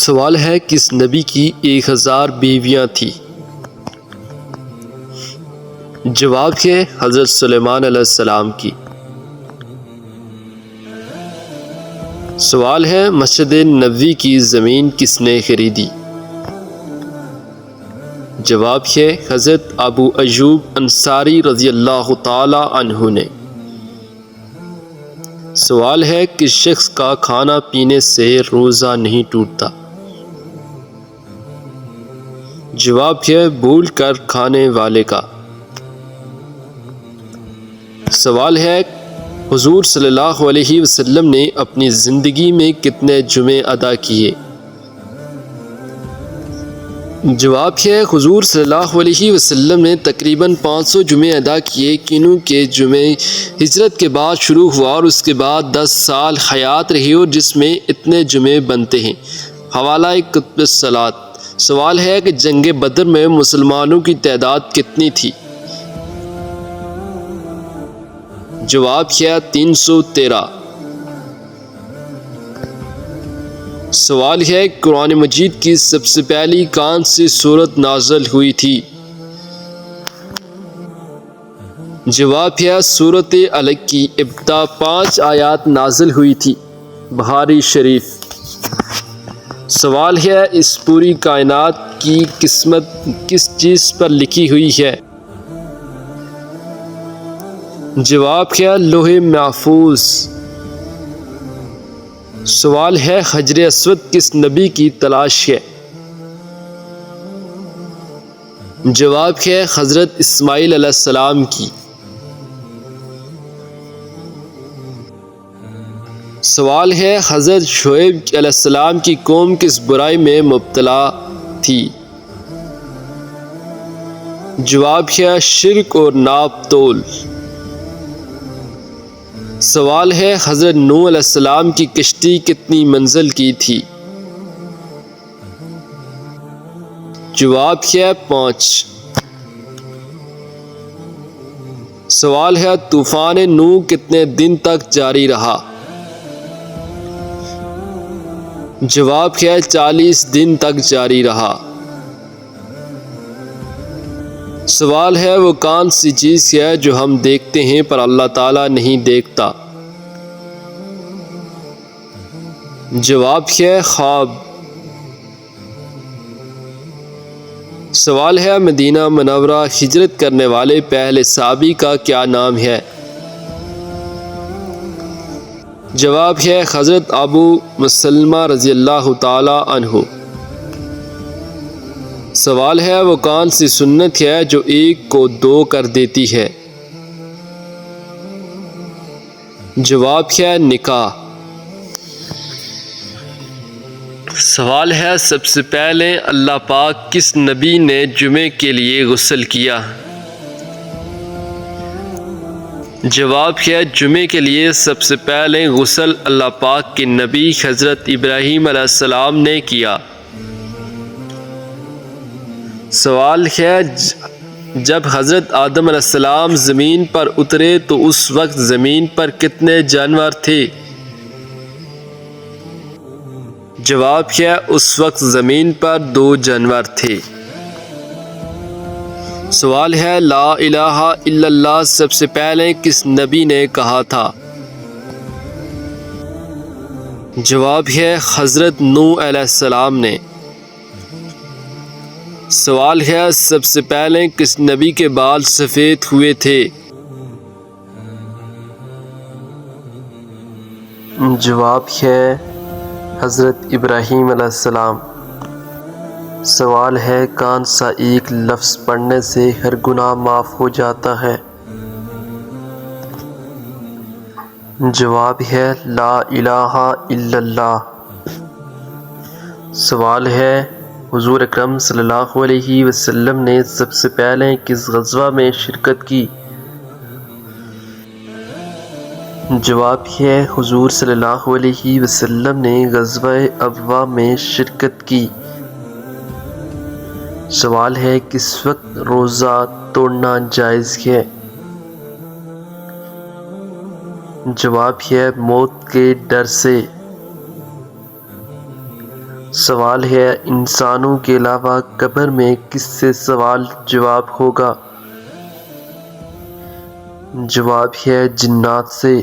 سوال ہے کس نبی کی 1000 بیویاں تھیں؟ جواب ہے حضرت سلیمان علیہ السلام کی۔ سوال ہے مسجد نبوی کی زمین کس نے خریدی؟ جواب ہے حضرت ابو ایوب انصاری رضی اللہ تعالی عنہ نے۔ سوال ہے کس شخص کا کھانا پینے سے روزہ نہیں ٹوٹتا؟ جواب ہے بھول کر کھانے والے کا۔ سوال ہے حضور صلی اللہ علیہ وسلم نے اپنی زندگی میں کتنے جمعے ادا کیے؟ جواب ہے حضور صلی اللہ علیہ وسلم نے تقریباً 500 جمعے ادا کیے، کینوں کے جمعے ہجرت کے بعد شروع ہوا اور اس کے بعد 10 سال حیات رہی اور جس میں اتنے جمعے بنتے ہیں۔ حوالہ کتب الصلاۃ۔ سوال ہے کہ جنگ بدر میں مسلمانوں کی تعداد کتنی تھی؟ جواب ہے 313۔ سوال ہے قرآن مجید کی سب سے پہلی کون سی سورت نازل ہوئی تھی؟ جواب ہے سورت علق کی ابتدا 5 آیات نازل ہوئی تھی۔ بخاری شریف۔ سوال ہے اس پوری کائنات کی قسمت کس چیز پر لکھی ہوئی ہے؟ جواب ہے لوح محفوظ۔ سوال ہے حجر اسود کس نبی کی تلاش ہے؟ جواب ہے حضرت اسماعیل علیہ السلام کی۔ سوال ہے حضرت شعیب علیہ السلام کی قوم کس برائی میں مبتلا تھی؟ جواب ہے شرک اور ناپ تول۔ سوال ہے حضرت نوح علیہ السلام کی کشتی کتنی منزل کی تھی؟ جواب ہے 5۔ سوال ہے طوفان نوح کتنے دن تک جاری رہا؟ جواب ہے 40 دن تک جاری رہا۔ سوال ہے وہ کون سی چیز ہے جو ہم دیکھتے ہیں پر اللہ تعالیٰ نہیں دیکھتا؟ جواب ہے خواب۔ سوال ہے مدینہ منورہ ہجرت کرنے والے پہلے صحابی کا کیا نام ہے؟ جواب ہے حضرت ابو مسلمہ رضی اللہ تعالی عنہ۔ سوال ہے وہ کون سی سنت ہے جو 1 کو 2 کر دیتی ہے؟ جواب ہے نکاح۔ سوال ہے سب سے پہلے اللہ پاک کس نبی نے جمعے کے لیے غسل کیا؟ جواب ہے جمعے کے لیے سب سے پہلے غسل اللہ پاک کے نبی حضرت ابراہیم علیہ السلام نے کیا۔ سوال ہے جب حضرت آدم علیہ السلام زمین پر اترے تو اس وقت زمین پر کتنے جانور تھے؟ جواب ہے اس وقت زمین پر 2 جانور تھے۔ سوال ہے لا الہ الا اللہ سب سے پہلے کس نبی نے کہا تھا؟ جواب ہے حضرت نوح علیہ السلام نے۔ سوال ہے سب سے پہلے کس نبی کے بال سفید ہوئے تھے؟ جواب ہے حضرت ابراہیم علیہ السلام۔ سوال ہے کون سا ایک لفظ پڑھنے سے ہر گناہ معاف ہو جاتا ہے؟ جواب ہے لا الہ الا اللہ۔ سوال ہے حضور اکرم صلی اللہ علیہ وسلم نے سب سے پہلے کس غزوہ میں شرکت کی؟ جواب ہے حضور صلی اللہ علیہ وسلم نے غزوہ ابوا میں شرکت کی۔ سوال ہے کس وقت روزہ توڑنا جائز ہے؟ جواب ہے موت کے ڈر سے۔ سوال ہے انسانوں کے علاوہ قبر میں کس سے سوال جواب ہوگا؟ جواب ہے جنات سے۔